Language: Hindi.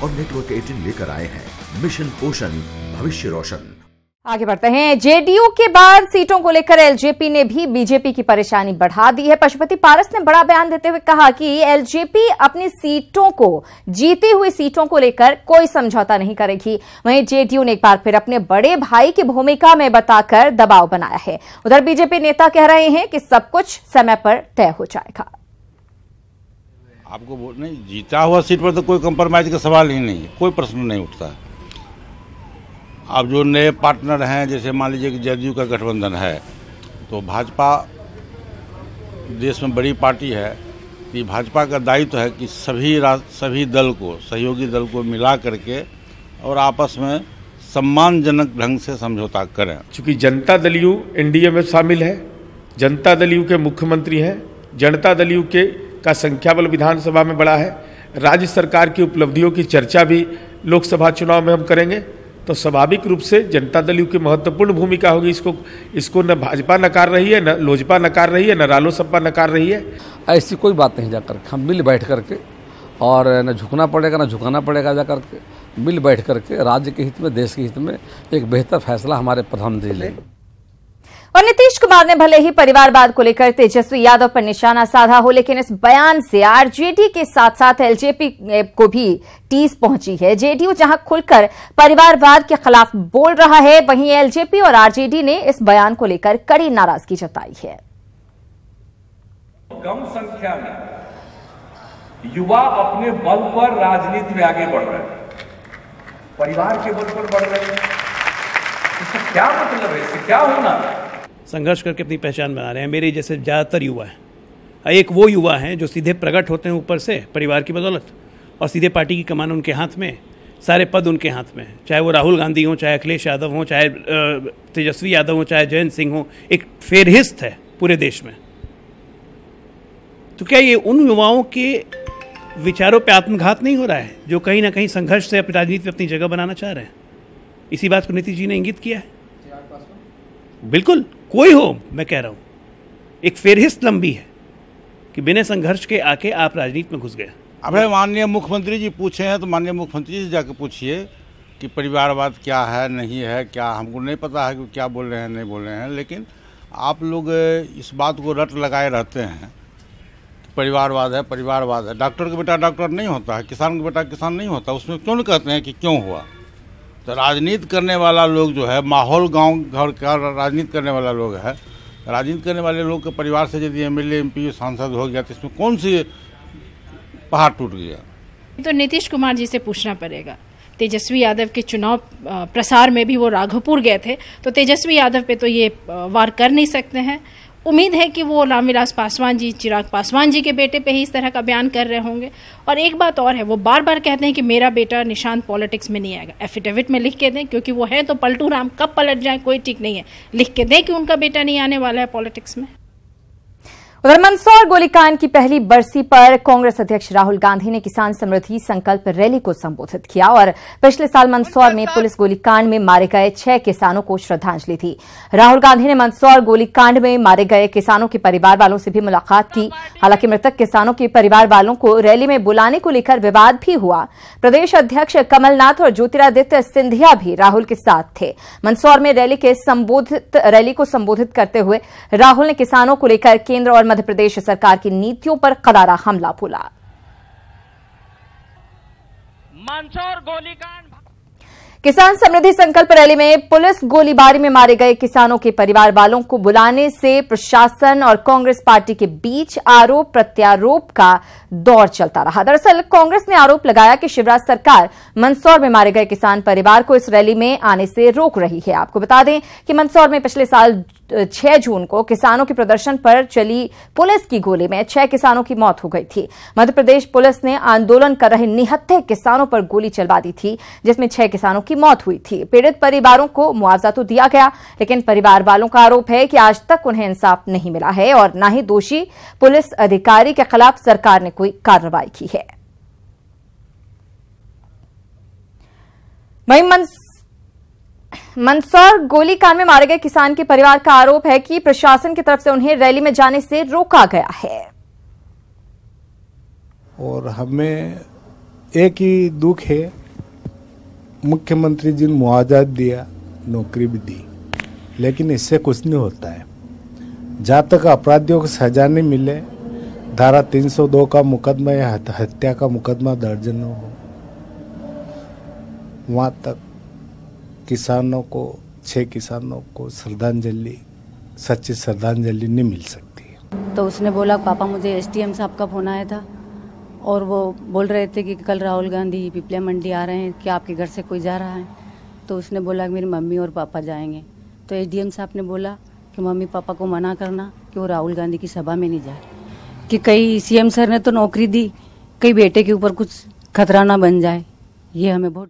और नेटवर्क 18 लेकर आए हैं मिशन पोषण भविष्य रोशन। आगे बढ़ते हैं। जेडीयू के बाद सीटों को लेकर एलजेपी ने भी बीजेपी की परेशानी बढ़ा दी है। पशुपति पारस ने बड़ा बयान देते हुए कहा कि एलजेपी अपनी सीटों को, जीती हुई सीटों को लेकर कोई समझौता नहीं करेगी। वहीं जेडीयू ने एक बार फिर अपने बड़े भाई की भूमिका में बताकर दबाव बनाया है। उधर बीजेपी नेता कह रहे हैं कि सब कुछ समय पर तय हो जाएगा। आपको नहीं, जीता हुआ सीट पर तो कोई कंप्रोमाइज का सवाल ही नहीं है, कोई प्रश्न नहीं उठता है। अब जो नए पार्टनर हैं, जैसे मान लीजिए कि जेडीयू का गठबंधन है, तो भाजपा देश में बड़ी पार्टी है, कि भाजपा का दायित्व है कि सभी दल को, सहयोगी दल को मिला करके और आपस में सम्मानजनक ढंग से समझौता करें। चूँकि जनता दल यू एनडीए में शामिल है, जनता दल यू के मुख्यमंत्री हैं, जनता दल यू का संख्या बल विधानसभा में बड़ा है, राज्य सरकार की उपलब्धियों की चर्चा भी लोकसभा चुनाव में हम करेंगे, तो स्वाभाविक रूप से जनता दल यू की महत्वपूर्ण भूमिका होगी। इसको न भाजपा नकार रही है, न लोजपा नकार रही है, न रालोसपा नकार रही है। ऐसी कोई बात नहीं, जाकर हम मिल बैठ करके, और न झुकना पड़ेगा न झुकाना पड़ेगा, जाकर के मिल बैठ करके राज्य के हित में, देश के हित में एक बेहतर फैसला हमारे प्रधानमंत्री लेंगे। और नीतीश कुमार ने भले ही परिवारवाद को लेकर तेजस्वी यादव पर निशाना साधा हो, लेकिन इस बयान से आरजेडी के साथ साथ एलजेपी को भी टीस पहुंची है। जेडीयू जहां खुलकर परिवारवाद के खिलाफ बोल रहा है, वहीं एलजेपी और आरजेडी ने इस बयान को लेकर कड़ी नाराजगी जताई है। कम संख्या में युवा अपने बल पर राजनीति में आगे बढ़ रहे हैं, परिवार के बल पर बढ़ रहे हैं। इसका क्या मतलब है, इससे क्या होना? संघर्ष करके अपनी पहचान बना रहे हैं। मेरे जैसे ज़्यादातर युवा हैं। एक वो युवा हैं जो सीधे प्रकट होते हैं ऊपर से परिवार की बदौलत, और सीधे पार्टी की कमान उनके हाथ में, सारे पद उनके हाथ में, चाहे वो राहुल गांधी हो, चाहे अखिलेश यादव हो, चाहे तेजस्वी यादव हो, चाहे जयंत सिंह हो। एक फेरहिस्त है पूरे देश में। तो क्या ये उन युवाओं के विचारों पर आत्मघात नहीं हो रहा है जो कहीं ना कहीं संघर्ष से अपनी राजनीति में अपनी जगह बनाना चाह रहे हैं? इसी बात को नीतीश जी ने इंगित किया है। बिल्कुल, कोई हो, मैं कह रहा हूं, एक फेरहिस्त लंबी है कि बिना संघर्ष के आके आप राजनीति में घुस गए। अब माननीय मुख्यमंत्री जी पूछे हैं तो माननीय मुख्यमंत्री जी से जाकर पूछिए कि परिवारवाद क्या है, नहीं है, क्या हमको नहीं पता है कि क्या बोल रहे हैं, नहीं बोल रहे हैं। लेकिन आप लोग इस बात को रट लगाए रहते हैं, परिवारवाद है, परिवारवाद है। डॉक्टर का बेटा डॉक्टर नहीं होता है, किसान का बेटा किसान नहीं होता। उसमें क्यों नहीं कहते हैं कि क्यों हुआ? तो राजनीति करने वाला लोग जो है, माहौल गांव घर का राजनीति करने वाला लोग है, राजनीति करने वाले लोग के परिवार से यदि एमएलए एमपी सांसद हो गया तो इसमें कौन सी पहाड़ टूट गया? तो नीतीश कुमार जी से पूछना पड़ेगा। तेजस्वी यादव के चुनाव प्रसार में भी वो राघोपुर गए थे, तो तेजस्वी यादव पे तो ये वार कर नहीं सकते हैं। उम्मीद है कि वो रामविलास पासवान जी, चिराग पासवान जी के बेटे पे ही इस तरह का बयान कर रहे होंगे। और एक बात और है, वो बार बार कहते हैं कि मेरा बेटा निशांत पॉलिटिक्स में नहीं आएगा। एफिडेविट में लिख के दें, क्योंकि वो है तो पलटू राम, कब पलट जाए कोई ठीक नहीं है। लिख के दें कि उनका बेटा नहीं आने वाला है पॉलिटिक्स में। उधर मंदसौर गोलीकांड की पहली बरसी पर कांग्रेस अध्यक्ष राहुल गांधी ने किसान समृद्धि संकल्प रैली को संबोधित किया और पिछले साल मंदसौर में पुलिस गोलीकांड में मारे गए 6 किसानों को श्रद्धांजलि दी। राहुल गांधी ने मंदसौर गोलीकांड में मारे गए किसानों के परिवार वालों से भी मुलाकात की। हालांकि मृतक किसानों के परिवार वालों को रैली में बुलाने को लेकर विवाद भी हुआ। प्रदेश अध्यक्ष कमलनाथ और ज्योतिरादित्य सिंधिया भी राहुल के साथ थे। मंदसौर में रैली को संबोधित करते हुए राहुल ने किसानों को लेकर केंद्र और मध्य प्रदेश सरकार की नीतियों पर करारा हमला बोला। मंदसौर गोलीकांड किसान समृद्धि संकल्प रैली में पुलिस गोलीबारी में मारे गए किसानों के परिवार वालों को बुलाने से प्रशासन और कांग्रेस पार्टी के बीच आरोप प्रत्यारोप का दौर चलता रहा। दरअसल कांग्रेस ने आरोप लगाया कि शिवराज सरकार मंदसौर में मारे गए किसान परिवार को इस रैली में आने से रोक रही है। आपको बता दें कि मंदसौर में पिछले साल 6 जून को किसानों के प्रदर्शन पर चली पुलिस की गोली में 6 किसानों की मौत हो गई थी। मध्य प्रदेश पुलिस ने आंदोलन कर रहे निहत्थे किसानों पर गोली चलवा दी थी, जिसमें 6 किसानों की मौत हुई थी। पीड़ित परिवारों को मुआवजा तो दिया गया, लेकिन परिवार वालों का आरोप है कि आज तक उन्हें इंसाफ नहीं मिला है और न ही दोषी पुलिस अधिकारी के खिलाफ सरकार ने कोई कार्रवाई की है। वहीं मंदसौर गोलीकांड में मारे गए किसान के परिवार का आरोप है कि प्रशासन की तरफ से उन्हें रैली में जाने से रोका गया है और हमें एक ही दुख है, मुख्यमंत्री जी ने मुआवजा दिया, नौकरी भी दी, लेकिन इससे कुछ नहीं होता है। जहाँ तक अपराधियों को सजा नहीं मिले, धारा 302 का मुकदमा या हत्या का मुकदमा दर्ज न हो, वहाँ तक किसानों को, 6 किसानों को श्रद्धांजलि, सच्ची श्रद्धांजलि नहीं मिल सकती। तो उसने बोला, पापा मुझे एसडीएम साहब का फोन आया था और वो बोल रहे थे कि कल राहुल गांधी पिपलिया मंडी आ रहे हैं, क्या आपके घर से कोई जा रहा है? तो उसने बोला कि मेरी मम्मी और पापा जाएंगे। तो एसडीएम साहब ने बोला कि मम्मी पापा को मना करना कि वो राहुल गांधी की सभा में नहीं जाए, कि कई सीएम सर ने तो नौकरी दी, कई बेटे के ऊपर कुछ खतरा ना बन जाए, ये हमें बहुत